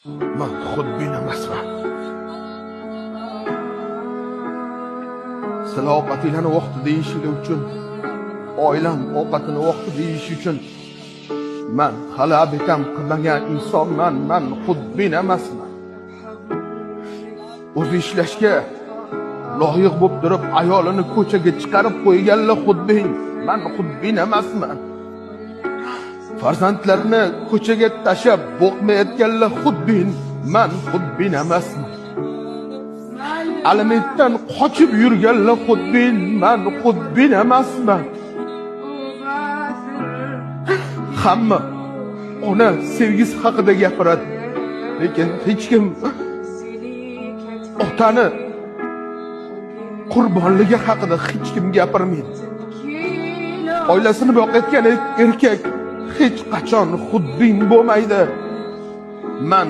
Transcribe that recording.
Men xudbin emasman. Sizlar ovqatinglarni vaqtida yeyishing uchun, oilam ovqatini vaqtida yeyish uchun men hali abekam qilmagan insonman. Men xudbin emasman. O'zi ishlashga loyiq bo'lib turib ayolini ko'chaga chiqarib qo'yganlar xudbin. Men xudbin emasman. Farzandlarini ko'chaga tashlab boqmayotganlar xudbin. Men xudbin emasman. Alimentdan qochib yurganlar xudbin. Men xudbin emasman. Hamma ona sevgisi haqida gapiradi, lekin hech kim otani qurbonligi haqida hech kim gapirmaydi. Oilasini boqayotgan erkak hech qachon xudbin bo'lmaydi. Men